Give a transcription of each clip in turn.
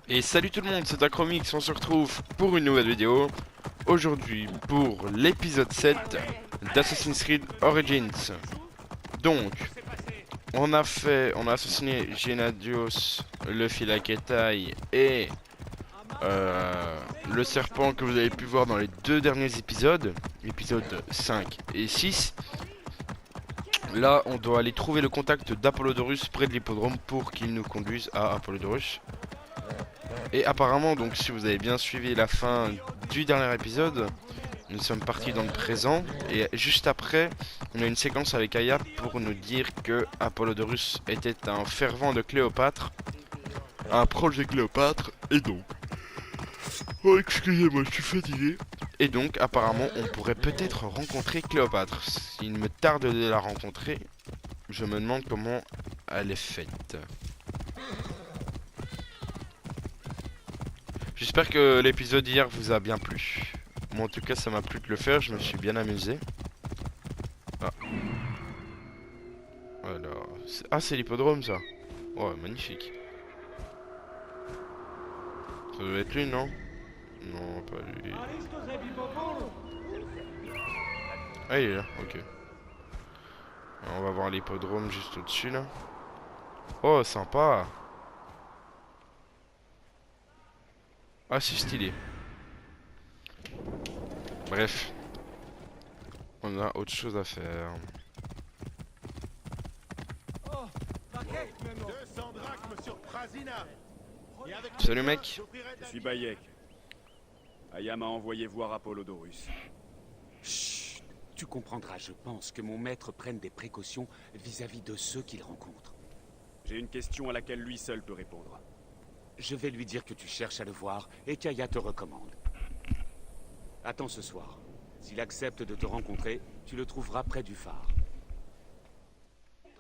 Et salut tout le monde, c'est Acromix, on se retrouve pour une nouvelle vidéo. Aujourd'hui pour l'épisode 7 d'Assassin's Creed Origins. Donc, on a assassiné Gennadios, le Philaketai et le serpent que vous avez pu voir dans les deux derniers épisodes, épisodes 5 et 6. Là, on doit aller trouver le contact d'Apollodorus près de l'hippodrome pour qu'il nous conduise à Apollodorus. Et apparemment, donc si vous avez bien suivi la fin du dernier épisode, nous sommes partis dans le présent. Et juste après, on a une séquence avec Aya pour nous dire que Apollodorus était un fervent de Cléopâtre, un proche de Cléopâtre, et donc... Oh, excusez-moi, je suis fatigué. Et donc, apparemment, on pourrait peut-être rencontrer Cléopâtre. S'il me tarde de la rencontrer, je me demande comment elle est faite. J'espère que l'épisode d'hier vous a bien plu. Moi en tout cas ça m'a plu de le faire, je me suis bien amusé. Ah. Alors... Ah c'est l'hippodrome ça. Oh magnifique. Ça doit être lui non? Non pas lui. Ah il est là, ok. Alors, on va voir l'hippodrome juste au-dessus là. Oh sympa. Ah c'est stylé. Bref. On a autre chose à faire. Salut mec. Je suis Bayek. Aya m'a envoyé voir Apollodorus. Chut, tu comprendras, je pense, que mon maître prenne des précautions vis-à-vis de ceux qu'il rencontre. J'ai une question à laquelle lui seul peut répondre. Je vais lui dire que tu cherches à le voir et qu'Aya te recommande. Attends ce soir. S'il accepte de te rencontrer, tu le trouveras près du phare.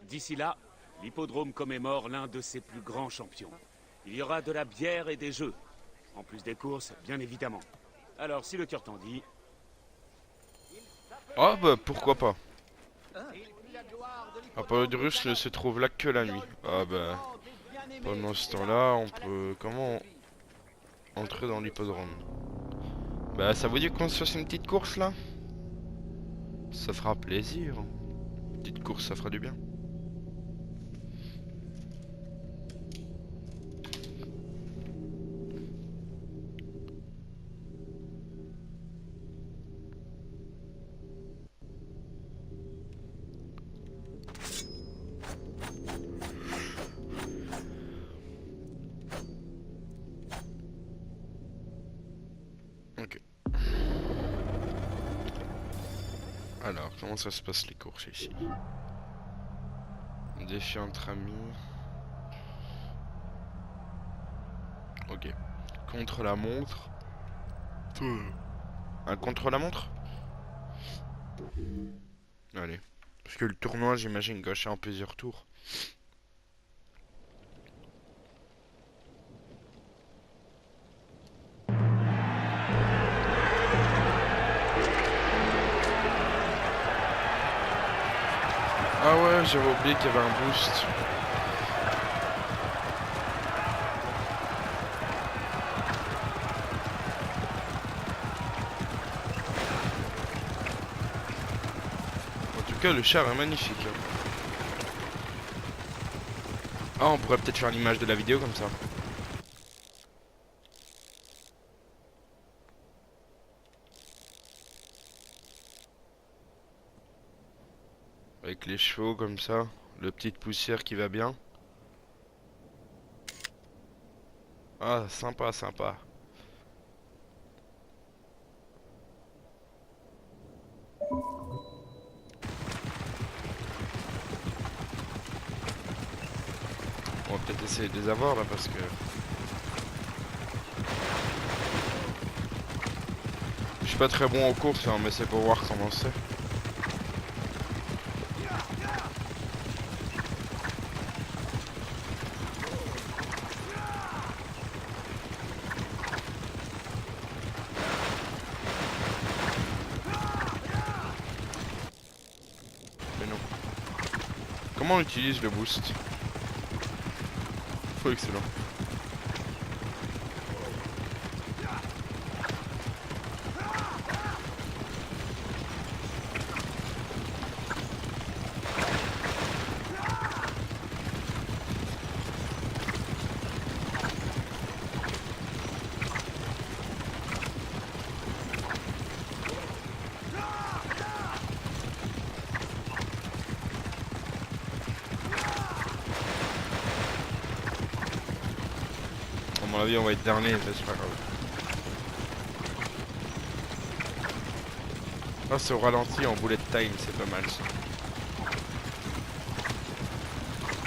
D'ici là, l'hippodrome commémore l'un de ses plus grands champions. Il y aura de la bière et des jeux. En plus des courses, bien évidemment. Alors, si le cœur t'en dit... Oh bah pourquoi pas. Apollodorus ne se trouve là que la nuit. Ah bah... Pendant ce temps-là, on peut... Comment entrer dans l'hippodrome? Bah ça vous dit qu'on se fasse une petite course là? Ça fera plaisir. Une petite course, ça fera du bien. Ok. Alors, comment ça se passe les courses ici? Défi entre amis. Ok. Contre la montre. Un contre la montre? Allez. Parce que le tournoi, j'imagine, gâché en plusieurs tours. Ah ouais, j'avais oublié qu'il y avait un boost. En tout cas, le char est magnifique. Ah, on pourrait peut-être faire l'image de la vidéo comme ça. Avec les chevaux comme ça. Le petite poussière qui va bien. Ah, sympa, sympa. On va peut-être essayer de les avoir là parce que... Je suis pas très bon en course hein, mais c'est pour voir comment c'est. Mais non. Comment on utilise le boost? Faut excellent. mon avis, on va être dernier, mais c'est pas grave. Ah, c'est au ralenti en bullet time, c'est pas mal ça.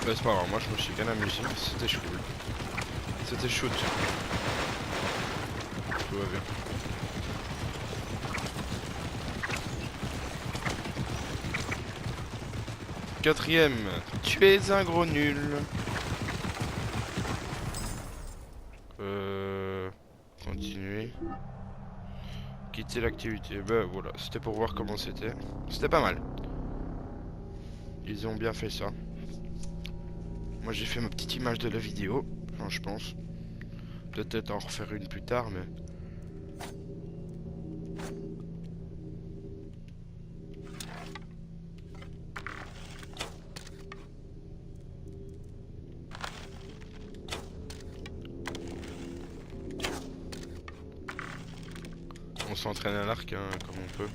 Bah, c'est pas grave, moi je me suis bien amusé, c'était chou. C'était shoot. Tout va bien. Quatrième, tu es un gros nul. Continuer. Quitter l'activité. Bah voilà, c'était pour voir comment c'était. C'était pas mal. Ils ont bien fait ça. Moi j'ai fait ma petite image de la vidéo. Enfin, je pense. Peut-être en refaire une plus tard, mais... On s'entraîne à l'arc, hein, comme on peut.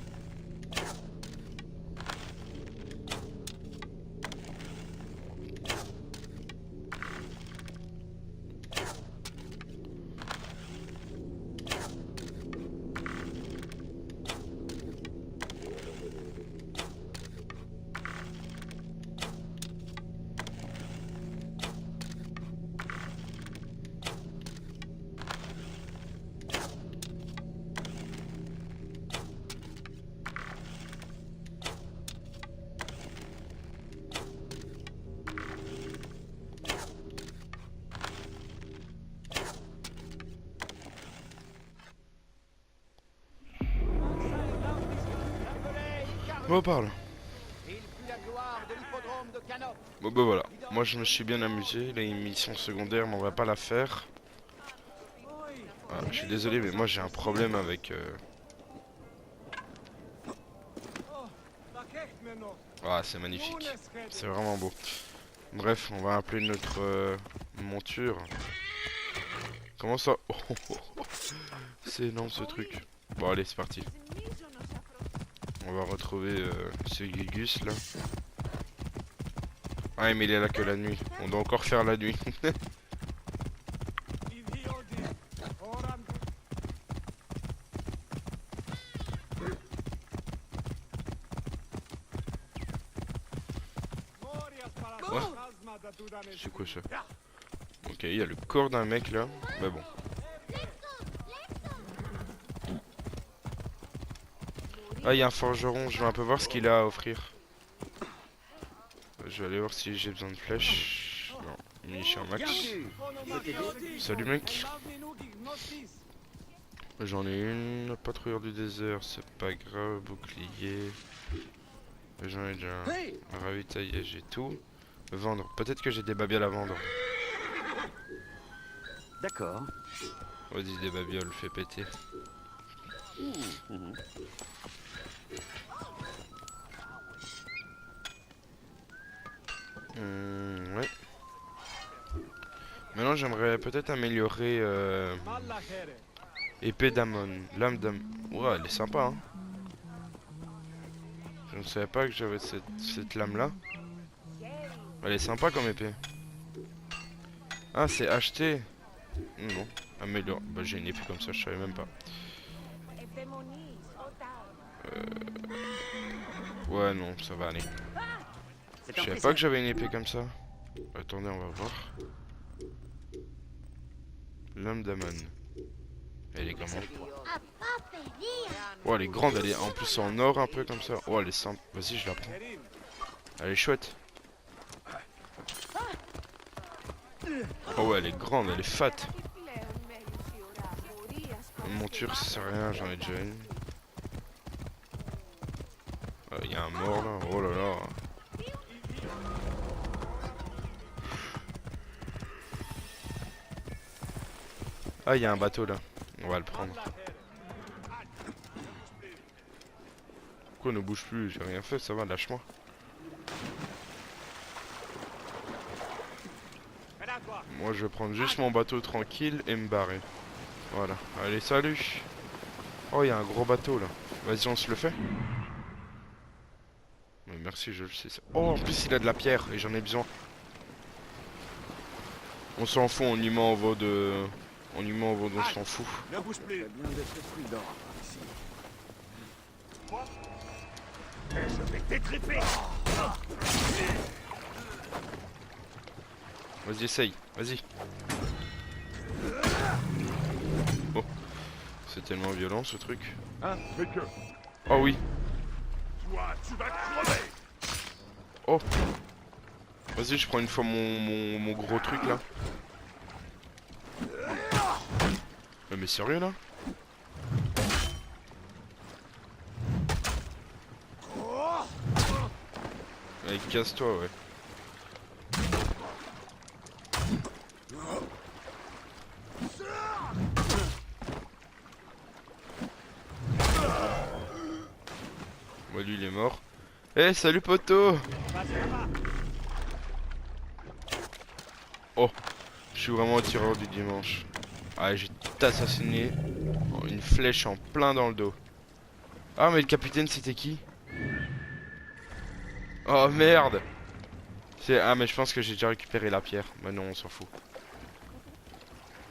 Bon, parle. Bon bah voilà, moi je me suis bien amusé, la mission secondaire mais on va pas la faire. Ah, je suis désolé mais moi j'ai un problème avec... Ah c'est magnifique, c'est vraiment beau. Bref, on va appeler notre monture. Comment ça? Oh, oh, oh, oh. C'est énorme ce truc. Bon allez c'est parti. On va retrouver ce Gugus là. Ah mais il est là que la nuit. On doit encore faire la nuit. Oh. C'est quoi ça? Ok, il y a le corps d'un mec là. Mais bon. Ah, il y a un forgeron. Je vais un peu voir ce qu'il a à offrir. Je vais aller voir si j'ai besoin de flèches. Non, munitions max. Salut mec. J'en ai une. Patrouilleur du désert, c'est pas grave. Bouclier. J'en ai déjà un. Ravitailler, j'ai tout. Vendre. Peut-être que j'ai des babioles à vendre. D'accord. Vas-y, des babioles, fais péter. Ouais. Maintenant, j'aimerais peut-être améliorer épée d'Amon. Lame d'Amon. Ouais, elle est sympa, hein. Je ne savais pas que j'avais cette lame-là. Elle est sympa comme épée. Ah, c'est acheté. Non, améliore. Bah, j'ai une épée comme ça, je savais même pas. Ouais, non, ça va aller. Je savais pas que j'avais une épée comme ça. Attendez, on va voir. Lame d'Amon. Elle est comment? Oh, elle est grande, elle est en plus en or un peu comme ça. Oh, elle est simple. Vas-y, je la prends. Elle est chouette. Oh ouais, elle est grande, elle est fat. Une monture, ça sert à rien, j'en ai déjà une. Il y a un mort là, oh là là. Ah, il y a un bateau là, on va le prendre. Pourquoi ne bouge plus? J'ai rien fait, ça va, lâche-moi. Moi je vais prendre juste mon bateau tranquille et me barrer. Voilà, allez salut. Oh il y a un gros bateau là. Vas-y on se le fait. Mais merci je le sais ça. Oh en plus il a de la pierre et j'en ai besoin. On s'en fout, on y met en vaut de On y met en on s'en fout. Ne bouge plus. Bien d'être prudent par ici. Je vais t'étriper. Vas-y, essaye. Vas-y. Oh. C'est tellement violent ce truc. Hein? Fais que. Oh oui. Toi, tu vas crever. Oh. Vas-y, je prends une fois mon gros truc là. Mais sérieux là? Allez, casse-toi, ouais. Bon, lui il est mort. Eh, salut poteau! Oh, je suis vraiment un tireur du dimanche. Ah, j'ai tout assassiné. Oh, une flèche en plein dans le dos. Ah, mais le capitaine c'était qui? Oh merde! Ah, mais je pense que j'ai déjà récupéré la pierre. Bah non, on s'en fout.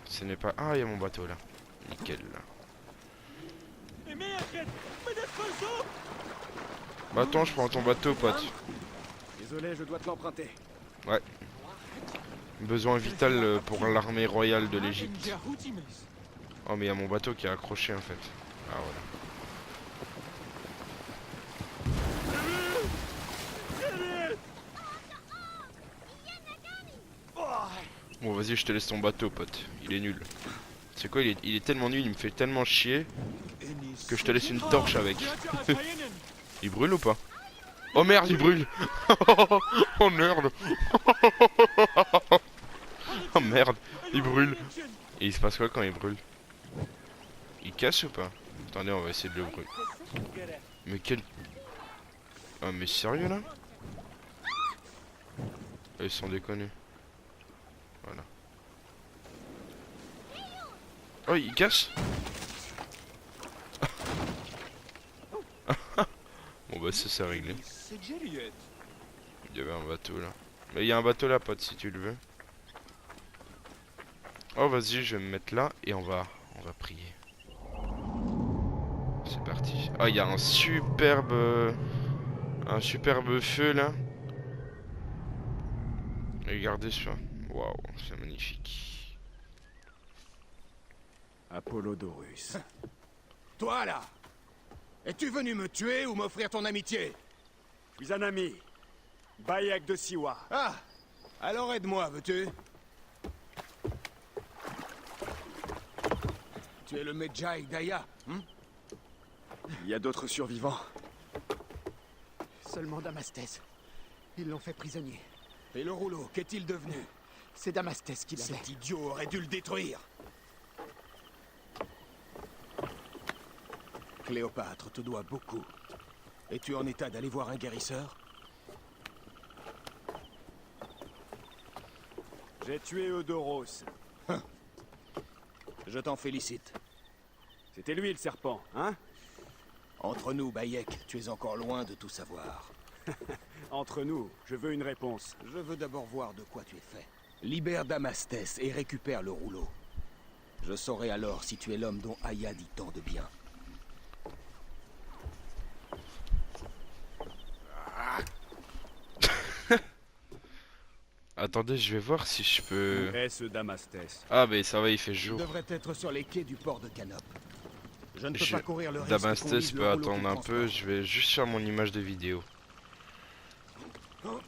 Ce n'est pas. Ah, il y a mon bateau là. Nickel là. Bah attends, je prends ton bateau, pote. Désolé, je dois te l'emprunter. Ouais. Besoin vital pour l'armée royale de l'Égypte. Oh, mais il y a mon bateau qui est accroché en fait. Ah, voilà. Bon, vas-y, je te laisse ton bateau, pote. Il est nul. C'est quoi, il est tellement nul, il me fait tellement chier que je te laisse une torche avec. Il brûle ou pas? Oh merde, il brûle. Oh merde. Oh merde, il brûle. Et il se passe quoi quand il brûle? Il casse ou pas? Attendez, on va essayer de le brûler. Mais quel... Ah mais sérieux là? Ils sont déconnés. Voilà. Oh, il casse. Bon bah ça c'est réglé. Il y avait un bateau là. Mais il y a un bateau là, pote, si tu le veux. Oh vas-y, je vais me mettre là et on va prier. C'est parti. Ah, il y a un superbe feu là. Regardez ça. Waouh, c'est magnifique. Apollodorus. Toi là, es-tu venu me tuer ou m'offrir ton amitié? Je suis un ami. Bayek de Siwa. Ah, alors aide-moi, veux-tu? Tu es le Medjay Daya, hein? Il y a d'autres survivants. Seulement Damastès. Ils l'ont fait prisonnier. Et le rouleau, qu'est-il devenu? C'est Damastès qui l'avait. Cet idiot aurait dû le détruire. Cléopâtre te doit beaucoup. Es-tu en état d'aller voir un guérisseur? J'ai tué Eudoros. Je t'en félicite. C'était lui le serpent, hein? Entre nous, Bayek, tu es encore loin de tout savoir. Entre nous, je veux une réponse. Je veux d'abord voir de quoi tu es fait. Libère Damastès et récupère le rouleau. Je saurai alors si tu es l'homme dont Aya dit tant de bien. Attendez, je vais voir si je peux... Est-ce Damastès? Ah mais ça va, il fait Il jour. devrait être sur les quais du port de Canop. Je ne peux pas courir le risque. Damastes peut attendre un peu, je vais juste faire mon image de vidéo. Oh,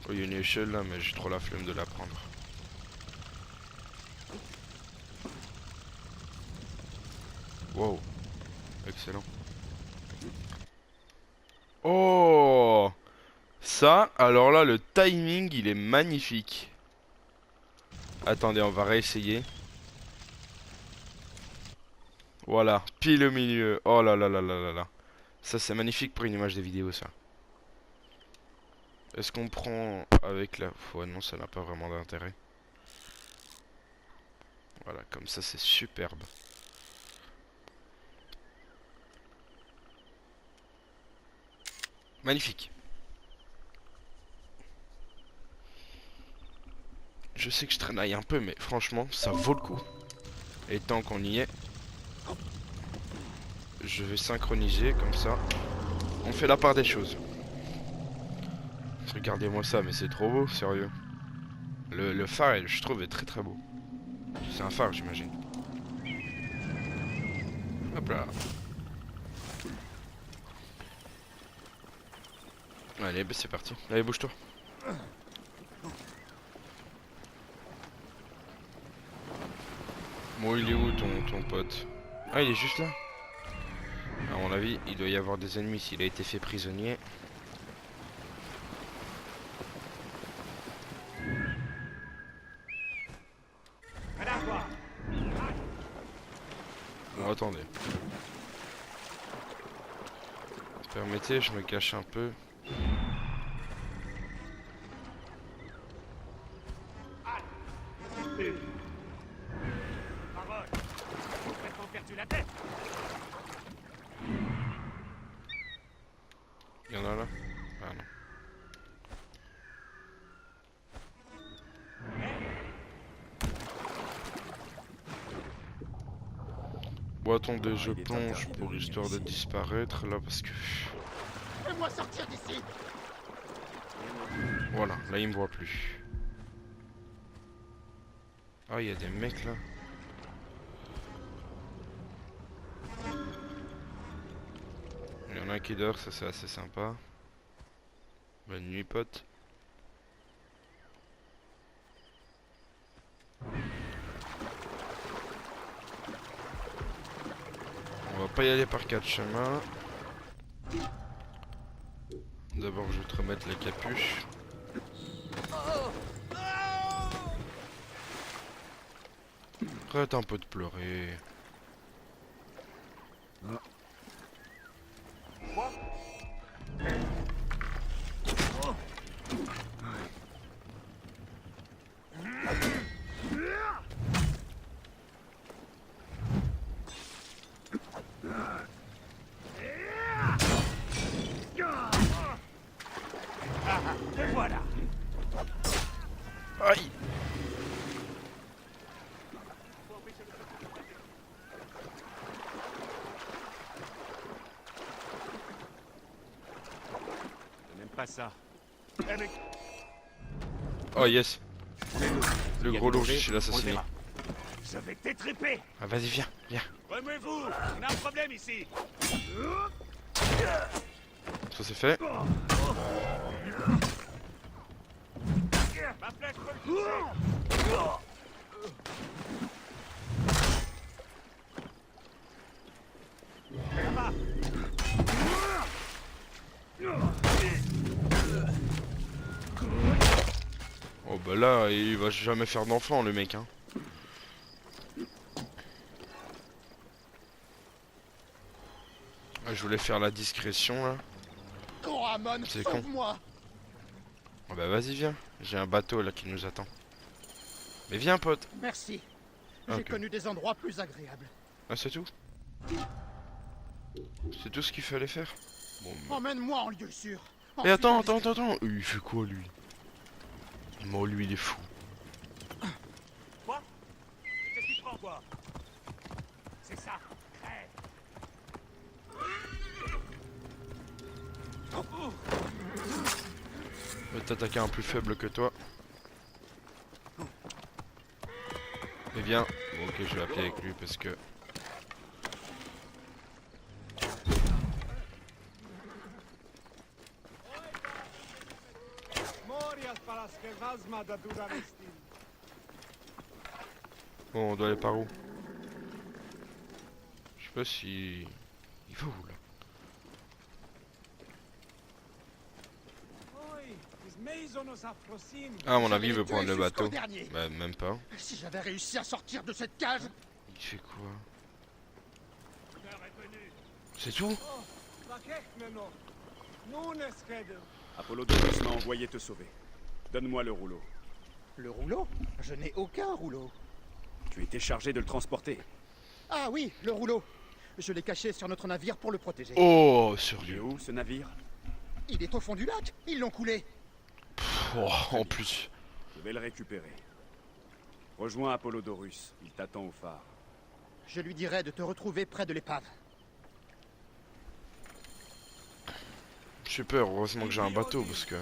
il y a une échelle là, mais j'ai trop la flemme de la prendre. Wow, excellent. Oh, ça, alors là, le timing, il est magnifique. Attendez, on va réessayer. Voilà, pile au milieu. Oh là là là là là là. Ça, c'est magnifique pour une image de vidéo, ça. Est-ce qu'on prend avec la... Ouais, non, ça n'a pas vraiment d'intérêt. Voilà, comme ça, c'est superbe. Magnifique. Je sais que je traînaille un peu, mais franchement, ça vaut le coup. Et tant qu'on y est, je vais synchroniser comme ça. On fait la part des choses. Regardez-moi ça, mais c'est trop beau, sérieux. Le phare, je trouve, est très très beau. C'est un phare, j'imagine. Hop là. Allez, bah c'est parti. Allez, bouge-toi. Bon, il est où ton pote? Ah, il est juste là. À mon avis, il doit y avoir des ennemis s'il a été fait prisonnier. Bon, attendez. Permettez, je me cache un peu. Il y en a là? Ah non. Bon, attendez, je il est plonge interdit de pour venir histoire de ici. disparaître là parce que... Fais-moi sortir d'ici. Voilà, là il me voit plus. Ah, il y a des mecs là. Il y en a un qui dort, ça c'est assez sympa. Bonne nuit, pote. On va pas y aller par quatre chemins. D'abord, je vais te remettre la capuche. Arrête un peu de pleurer. Et voilà. Aïe! Je n'aime pas ça. Oh yes! Le Il y a gros du loup, danger, je l'ai on le assassiné. verra. Je vais t'étriper. Ah, vas-y, viens, viens. Remuez-vous. On a un problème ici. Ça c'est fait. Ma flèche peut le toucher. Là-bas. Oh bah là, il va jamais faire d'enfant le mec, hein. Ah, je voulais faire la discrétion là. Koramon, C'est con. sauve-moi. Ah bah vas-y, viens. J'ai un bateau là qui nous attend. Mais viens, pote. Merci. J'ai Ok. connu des endroits plus agréables. Ah, c'est tout? C'est tout ce qu'il fallait faire? Bon, bah. Emmène-moi en lieu sûr. Et attends, Ensuite, attends. Il fait quoi lui? Moi, lui, il est fou. Quoi? Qu'est-ce qui te prend, quoi? C'est ça. Crève. Va t'attaquer un plus faible que toi. Et viens. Bon, ok, je vais appeler avec lui parce que... Bon, on doit aller par où? Je sais pas si... Il va où là? Ah, à mon avis, il veut prendre le bateau. Dernier. Bah, même pas. Si j'avais réussi à sortir de cette cage. Il fait quoi? C'est tout? Apollodorus m'a envoyé te sauver. Donne-moi le rouleau. Le rouleau? Je n'ai aucun rouleau. Tu étais chargé de le transporter. Ah oui, le rouleau. Je l'ai caché sur notre navire pour le protéger. Oh, Il est sérieux? où, ce navire? Il est au fond du lac. Ils l'ont coulé. Oh, en plus. Je vais le récupérer. Rejoins Apollodorus, il t'attend au phare. Je lui dirai de te retrouver près de l'épave. J'ai peur, heureusement que j'ai un bateau parce que...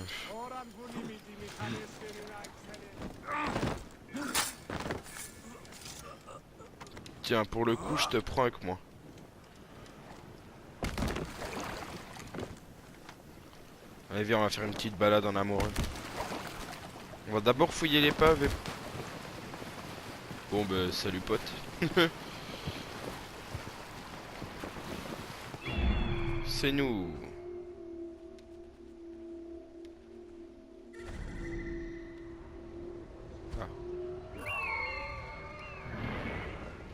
Tiens, pour le coup, je te prends avec moi. Allez, viens, on va faire une petite balade en amoureux. On va d'abord fouiller l'épave et... Bon, bah, salut pote. C'est nous. Ah.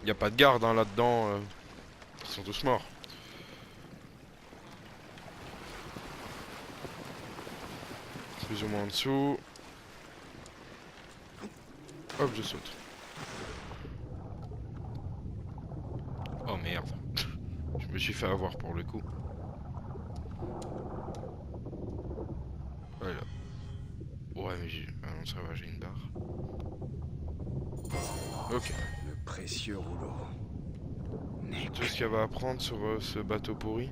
Y a pas de garde hein, là-dedans. Ils sont tous morts. Plus ou moins en dessous. Hop, je saute. Oh merde. Je me suis fait avoir pour le coup. Voilà. Ouais, mais j'ai... Ah non, ça va, j'ai une barre. Ok. Le précieux rouleau. Tout ce qu'il y avait à apprendre sur ce bateau pourri.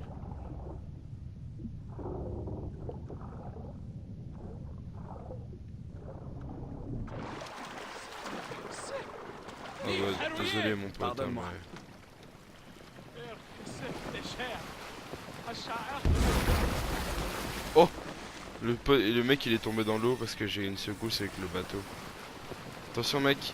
Oh bah, désolé mon pote. Pardonne-moi. Oh, le mec il est tombé dans l'eau parce que j'ai une secousse avec le bateau. Attention mec.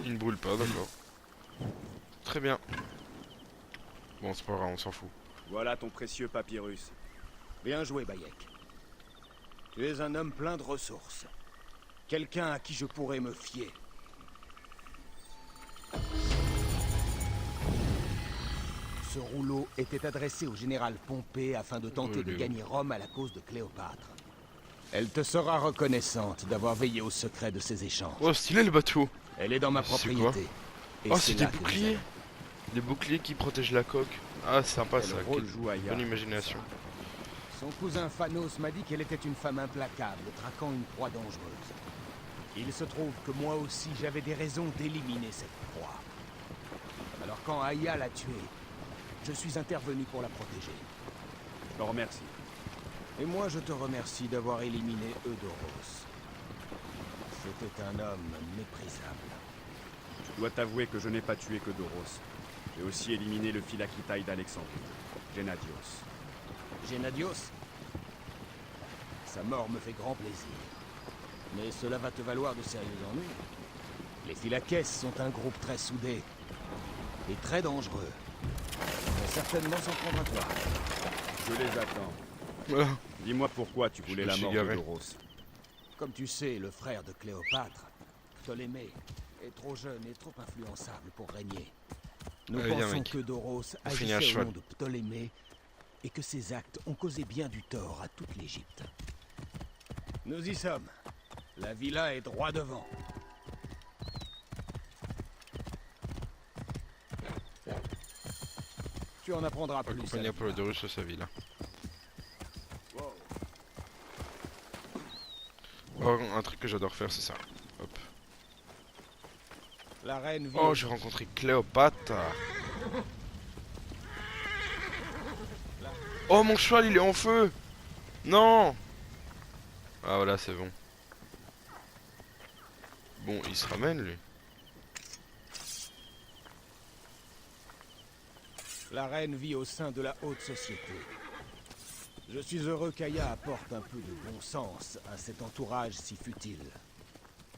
Il ne brûle pas, d'accord. Très bien. Bon, c'est pas grave, on s'en fout. Voilà ton précieux papyrus. Bien joué, Bayek. Tu es un homme plein de ressources. Quelqu'un à qui je pourrais me fier. Ce rouleau était adressé au général Pompée afin de tenter de gagner Rome à la cause de Cléopâtre. Elle te sera reconnaissante d'avoir veillé au secret de ces échanges. Oh, stylé le bateau. Elle est dans ma C'est quoi? propriété. Et Oh, c'est des là que boucliers. nous Des boucliers qui protègent la coque. Ah, sympa Quel ça. rôle Quelle joue Aya? bonne imagination. Son cousin Phanos m'a dit qu'elle était une femme implacable, traquant une proie dangereuse. Il se trouve que moi aussi j'avais des raisons d'éliminer cette proie. Alors quand Aya l'a tuée, je suis intervenu pour la protéger. Je te remercie. Et moi je te remercie d'avoir éliminé Eudoros. C'était un homme méprisable. Je dois t'avouer que je n'ai pas tué que Doros. J'ai aussi éliminé le Philakitaï d'Alexandrie, Gennadios. Gennadios? Sa mort me fait grand plaisir. Mais cela va te valoir de sérieux ennuis. Les Phylakès sont un groupe très soudé et très dangereux. Ils vont certainement s'en prendre à toi. Je les attends. Voilà. Dis-moi pourquoi tu voulais me la suis mort garé. de Doros. Comme tu sais, le frère de Cléopâtre, Ptolémée, est trop jeune et trop influençable pour régner. Nous Allez, viens, pensons mec. que Doros On finit à agissait au cheval. nom de Ptolémée et que ses actes ont causé bien du tort à toute l'Égypte. Nous y sommes. La villa est droit devant. Tu en apprendras plus. Accompagné Apollodorus à sa ville. Oh, un truc que j'adore faire, c'est ça. Hop. La reine vit. Oh, j'ai rencontré Cléopâtre. Oh, mon cheval, il est en feu. Non. Ah, voilà, c'est bon. Bon, il se ramène, lui. La reine vit au sein de la haute société. Je suis heureux qu'Aya apporte un peu de bon sens à cet entourage si futile.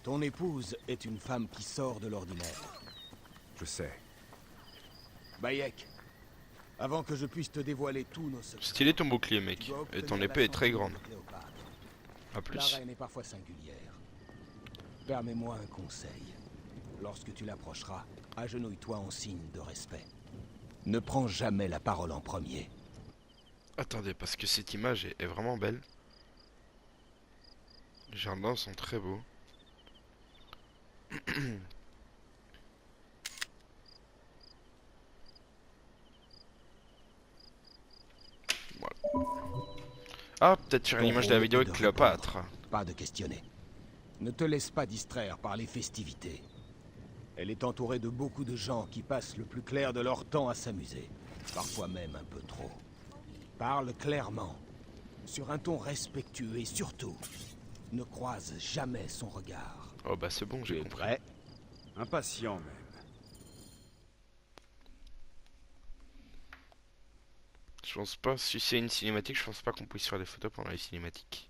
Ton épouse est une femme qui sort de l'ordinaire. Je sais. Bayek, avant que je puisse te dévoiler tous nos secrets, Stylé ton bouclier, mec. tu dois Et obtenir ton épée est très l'assentiment grande. de Cléopâtre. A La plus. reine est parfois singulière. Permets-moi un conseil. Lorsque tu l'approcheras, agenouille-toi en signe de respect. Ne prends jamais la parole en premier. Attendez, parce que cette image est vraiment belle. Les jardins sont très beaux. Voilà. Ah, peut-être sur Ton l'image de la rôle vidéo est de avec Cléopâtre. Pas de questionner. Ne te laisse pas distraire par les festivités. Elle est entourée de beaucoup de gens qui passent le plus clair de leur temps à s'amuser. Parfois même un peu trop. Parle clairement, sur un ton respectueux et surtout, ne croise jamais son regard. Oh bah c'est bon, Tu j'ai es compris. prêt? Impatient même. Je pense pas, si c'est une cinématique, je pense pas qu'on puisse faire des photos pendant les cinématiques.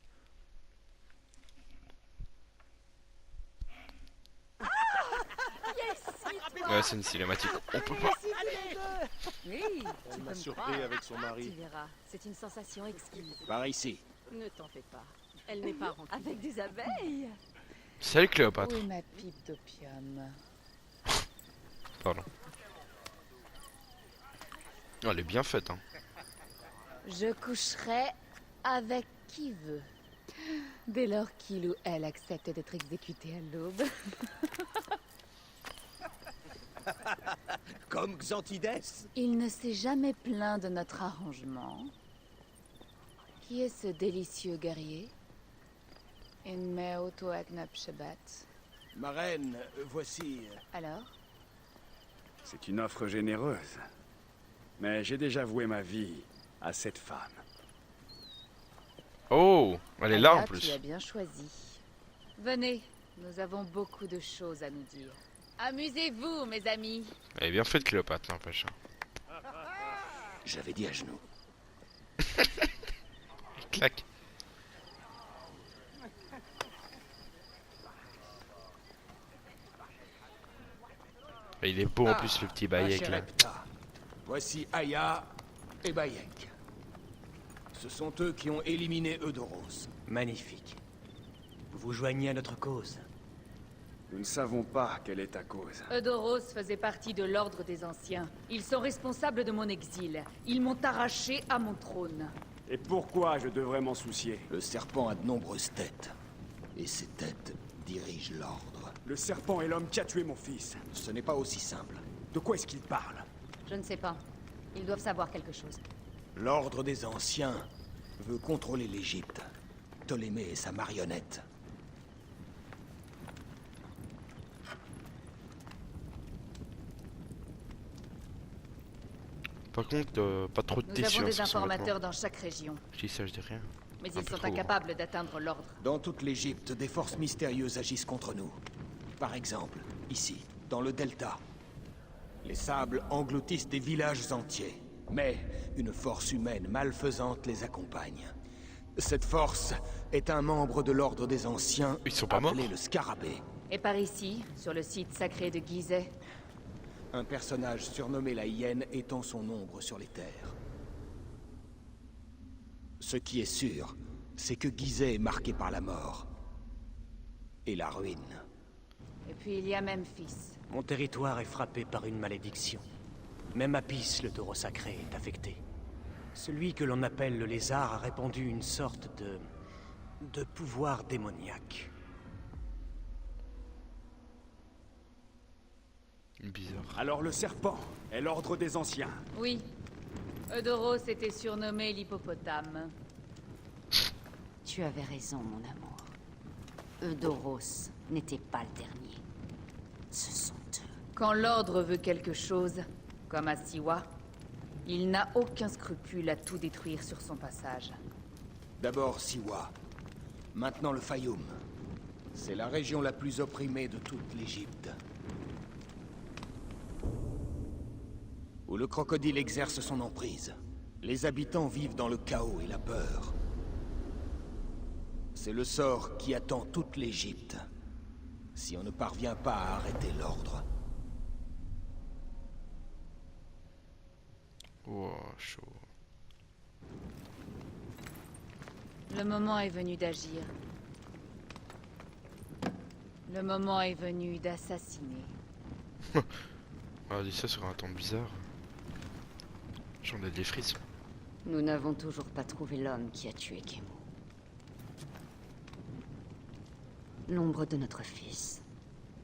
Ouais, c'est une cinématique. On peut pas. Oui, tu peux me croire. avec son Tu verras, c'est une sensation exquise. Par ici. Ne t'en fais pas. Elle n'est pas remplie. Avec des abeilles. Salut Cléopâtre. Où est ma pipe d'opium? Pardon. Oh, elle est bien faite, hein. Je coucherai avec qui veut. Dès lors qu'il ou elle accepte d'être exécuté à l'aube. Comme Xantides. Il ne s'est jamais plaint de notre arrangement. Qui est ce délicieux guerrier? Inme auto agnab Shabbat. Ma reine, voici... Alors? C'est une offre généreuse. Mais j'ai déjà voué ma vie à cette femme. Oh, elle est là en Ah, plus. Tu as bien choisi. Venez, nous avons beaucoup de choses à nous dire. Amusez-vous, mes amis. Elle est bien faite Cléopâtre, n'empêche. J'avais dit à genoux. Clac. Et il est beau en plus le petit Bayek là. Achélepta. Voici Aya et Bayek. Ce sont eux qui ont éliminé Eudoros. Magnifique. Vous vous joignez à notre cause. Nous ne savons pas quelle est ta cause. Eudoros faisait partie de l'ordre des anciens. Ils sont responsables de mon exil. Ils m'ont arraché à mon trône. Et pourquoi je devrais m'en soucier? Le serpent a de nombreuses têtes. Et ces têtes dirigent l'ordre. Le serpent est l'homme qui a tué mon fils. Ce n'est pas aussi simple. De quoi est-ce qu'il parle? Je ne sais pas. Ils doivent savoir quelque chose. L'ordre des anciens veut contrôler l'Égypte. Ptolémée est sa marionnette. Par contre, pas trop de Nous tissu avons hein, des sur son informateurs vêtement. dans chaque région. Je dis ça, je dis rien. Mais Un ils peu sont trop, incapables d'atteindre l'ordre. Dans toute l'Égypte, des forces mystérieuses agissent contre nous. Par exemple, ici, dans le delta. Les sables engloutissent des villages entiers. Mais une force humaine malfaisante les accompagne. Cette force est un membre de l'ordre des anciens, Ils sont pas morts? appelé le Scarabée. Et par ici, sur le site sacré de Gizeh, Un personnage surnommé la Hyène étend son ombre sur les terres. Ce qui est sûr, c'est que Gizeh est marqué par la mort. Et la ruine. et puis il y a Memphis. Mon territoire est frappé par une malédiction. Même Apis, le taureau sacré, est affecté. Celui que l'on appelle le lézard a répandu une sorte de pouvoir démoniaque. Bizarre. Alors le serpent est l'ordre des anciens. Oui, Eudoros était surnommé l'hippopotame. Tu avais raison, mon amour. Eudoros n'était pas le dernier. Ce sont eux. Quand l'ordre veut quelque chose, comme à Siwa, il n'a aucun scrupule à tout détruire sur son passage. D'abord Siwa, maintenant le Fayoum. C'est la région la plus opprimée de toute l'Égypte. Où le crocodile exerce son emprise. Les habitants vivent dans le chaos et la peur. C'est le sort qui attend toute l'Égypte, si on ne parvient pas à arrêter l'ordre. Oh, chaud. Le moment est venu d'agir. Le moment est venu d'assassiner. Ah, dit ça sur un ton bizarre. J'en ai des frissons. Nous n'avons toujours pas trouvé l'homme qui a tué Kemo. L'ombre de notre fils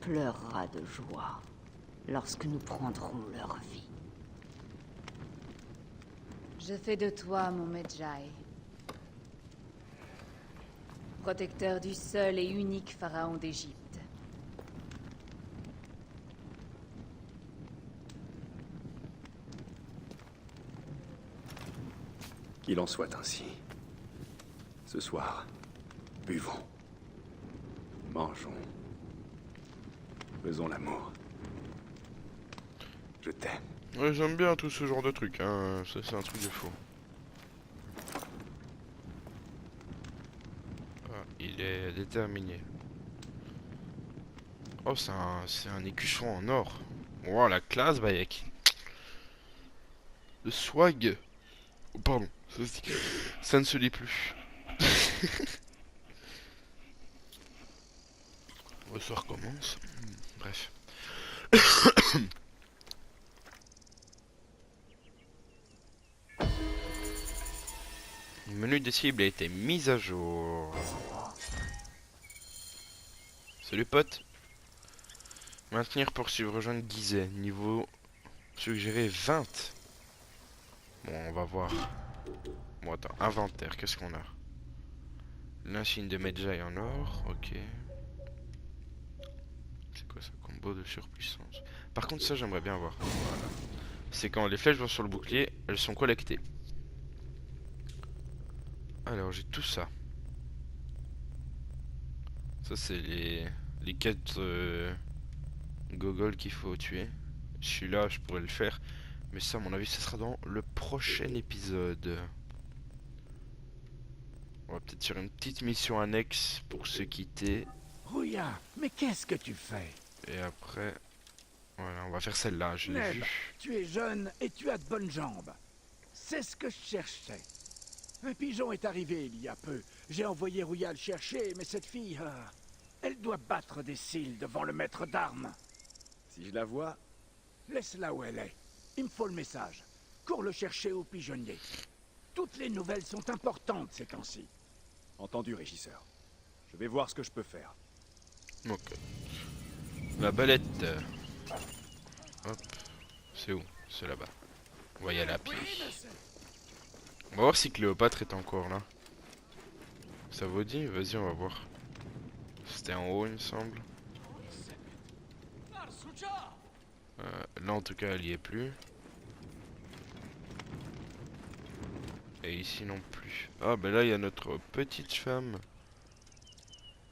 pleurera de joie lorsque nous prendrons leur vie. Je fais de toi mon Medjay. Protecteur du seul et unique pharaon d'Égypte. Qu'il en soit ainsi. Ce soir, buvons. Mangeons. Faisons l'amour. Je t'aime. Ouais, j'aime bien tout ce genre de truc, hein. Ça, c'est un truc de fou. Ah, il est déterminé. Oh, c'est un écuchon en or. Oh, la classe, Bayek. Le swag. Oh, pardon, ça ne se lit plus. Le soir commence. Bref. Le menu des cibles a été mis à jour. Salut pote. Maintenir, poursuivre, rejoindre Gizeh. Niveau suggéré 20. Bon, on va voir. Bon, attends, inventaire, qu'est-ce qu'on a? L'insigne de Medjay en or, ok. C'est quoi ça? Combo de surpuissance. Par contre, ça, j'aimerais bien voir. Voilà. C'est quand les flèches vont sur le bouclier, elles sont collectées. Alors, j'ai tout ça. Ça, c'est les quêtes Gogol qu'il faut tuer. Celui-là, je pourrais le faire. Mais ça, à mon avis, ce sera dans le prochain épisode. On va peut-être faire une petite mission annexe pour se quitter. Rouya, mais qu'est-ce que tu fais? Et après, voilà, on va faire celle-là, je l'ai Neb, vue. tu es jeune et tu as de bonnes jambes. C'est ce que je cherchais. Un pigeon est arrivé il y a peu. J'ai envoyé Rouya le chercher, mais cette fille, elle doit battre des cils devant le maître d'armes. Si je la vois, Laisse-la où elle est. Il me faut le message. Cours le chercher au pigeonnier. Toutes les nouvelles sont importantes ces temps-ci. entendu, régisseur. Je vais voir ce que je peux faire. Donc, la balette. Hop, c'est où? C'est là-bas. On va y aller à pied. On va voir si Cléopâtre est encore là. Ça vous dit? Vas-y, on va voir. C'était en haut, il me semble. Là, en tout cas, elle y est plus. Et ici non plus. Ah, ben là, il y a notre petite femme.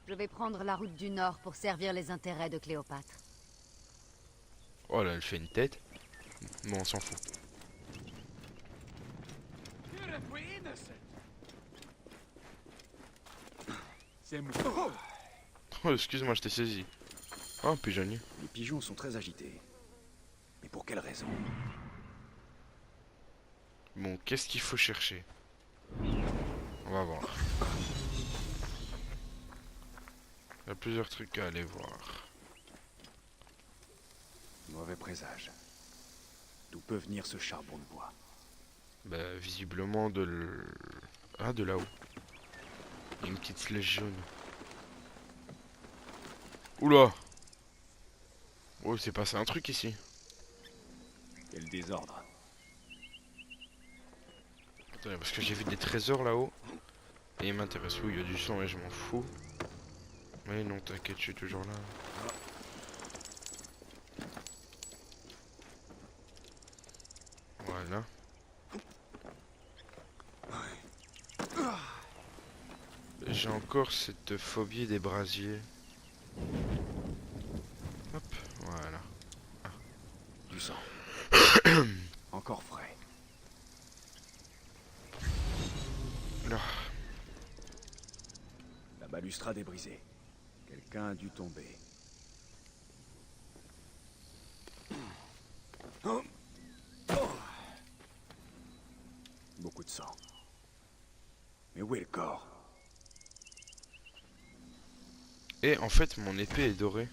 Je vais prendre la route du Nord pour servir les intérêts de Cléopâtre. Oh là, elle fait une tête. Bon, on s'en fout. C'est moi. Oh, excuse-moi, je t'ai saisi. Oh, pigeonnier. Les pigeons sont très agités. Mais pour quelle raison? Bon, qu'est-ce qu'il faut chercher? On va voir. Il y a plusieurs trucs à aller voir. Mauvais présage. D'où peut venir ce charbon de bois? Bah, visiblement Ah, de là-haut. Il y a une petite flèche jaune. Oula! Oh, il s'est passé un truc ici. Quel désordre. Attendez, parce que j'ai vu des trésors là-haut. Et ils m'intéressent. Oui, il y a du sang et je m'en fous. Mais non, t'inquiète, je suis toujours là. Voilà. J'ai encore cette phobie des brasiers. Hop, voilà. Du sang. Encore frais. Ah. La balustrade est brisée. Quelqu'un a dû tomber. Oh. Oh. Beaucoup de sang. Mais où est le corps? Et en fait, mon épée est dorée.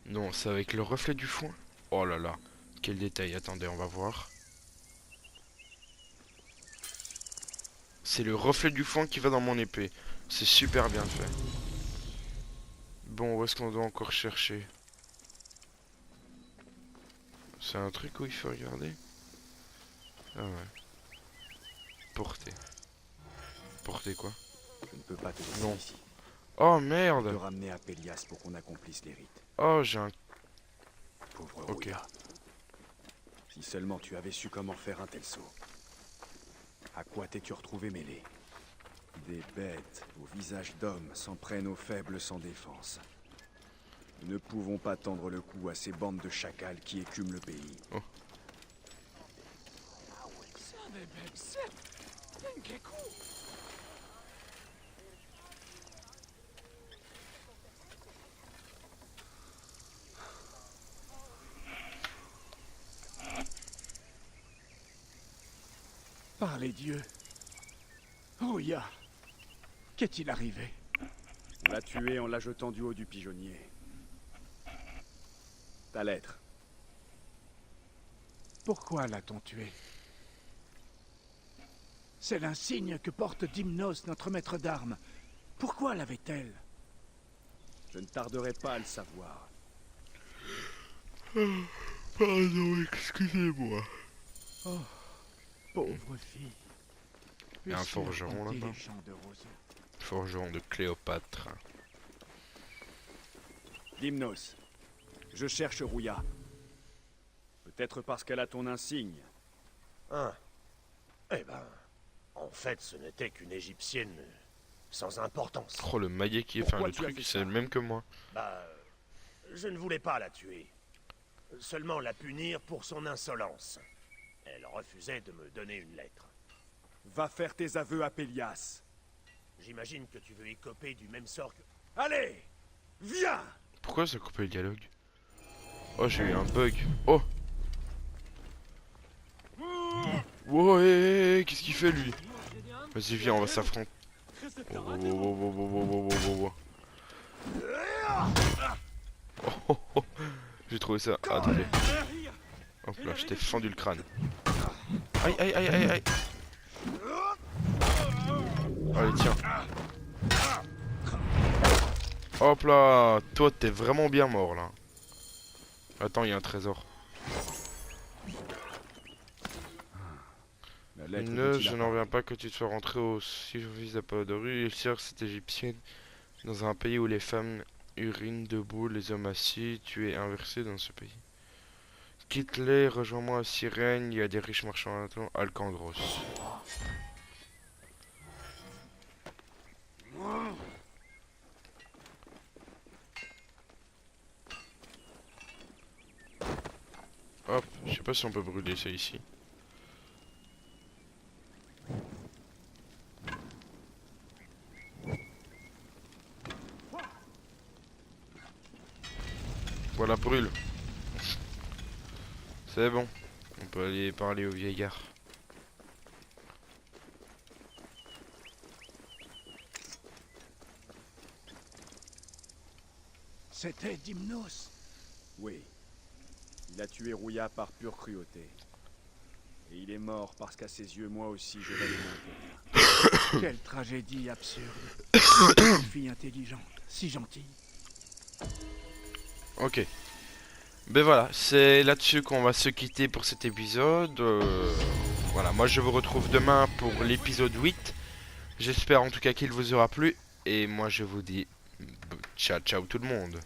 Non, c'est avec le reflet du foin. Oh là là. Quel détail? Attendez, on va voir. C'est le reflet du fond qui va dans mon épée. C'est super bien fait. Bon, où est-ce qu'on doit encore chercher? C'est un truc où il faut regarder? Ah ouais. Porter. Porter quoi? Je ne peux pas te laisser Non. ici. Oh Je merde! te ramener à Pélias pour qu'on accomplisse les rites. Oh, j'ai un... Pauvre Ok. Rouya. Si seulement tu avais su comment faire un tel saut. À quoi t'es-tu retrouvé mêlé? Des bêtes au visage d'hommes s'en prennent aux faibles sans défense. Nous ne pouvons pas tendre le cou à ces bandes de chacals qui écument le pays. Oh. Par les dieux. Rouya. Qu'est-il arrivé? On l'a tué en la jetant du haut du pigeonnier. Ta lettre. Pourquoi l'a-t-on tué? C'est l'insigne que porte Dimnos, notre maître d'armes. Pourquoi l'avait-elle? Je ne tarderai pas à le savoir. Pardon, excusez-moi. Oh, pauvre fille. Il y a un Puisses-tu forgeron raconter là-bas. les chants de roseaux? Forgeron de Cléopâtre. Dimnos, je cherche Rouya. Peut-être parce qu'elle a ton insigne. Hein? Eh ben, en fait, ce n'était qu'une égyptienne sans importance. Oh, le maillet qui est... Enfin, Pourquoi le tu as truc, fait c'est ça? le même que moi. Bah, je ne voulais pas la tuer. Seulement la punir pour son insolence. Elle refusait de me donner une lettre. Va faire tes aveux à Pélias. J'imagine que tu veux écoper du même sort que... Allez! Viens! Pourquoi ça a coupé le dialogue? Oh, j'ai eu un bug. Oh! Wow, qu'est-ce qu'il fait lui? Vas-y, viens, on va s'affronter. Oh, oh, oh, oh, oh, oh, oh, oh, oh. Oh, oh, oh. J'ai trouvé ça. Ah, attendez. Hop là, je t'ai fendu le crâne. Aïe, aïe, aïe, aïe, aïe. Allez, tiens. Hop là. Toi, t'es vraiment bien mort là. Attends, il y a un trésor. La lettre Ne, dit-il je à n'en part. reviens pas que tu te sois rentré au service d'Apollodorus. Il sert cette égyptienne dans un pays où les femmes urinent debout, les hommes assis. Tu es inversé dans ce pays. Quitte-les, rejoins-moi à Cyrène. Il y a des riches marchands à Alcandros. Hop, je sais pas si on peut brûler ça ici. Voilà, brûle. C'est bon. On peut aller parler au vieillard. C'était Dimnos. Oui. Il a tué Rouya par pure cruauté. Et il est mort parce qu'à ses yeux, moi aussi, je valais mon père. Quelle tragédie absurde. Une fille intelligente, si gentille. Ok. Ben voilà, c'est là-dessus qu'on va se quitter pour cet épisode. Voilà, moi je vous retrouve demain pour l'épisode 8. J'espère en tout cas qu'il vous aura plu. Et moi je vous dis ciao ciao tout le monde.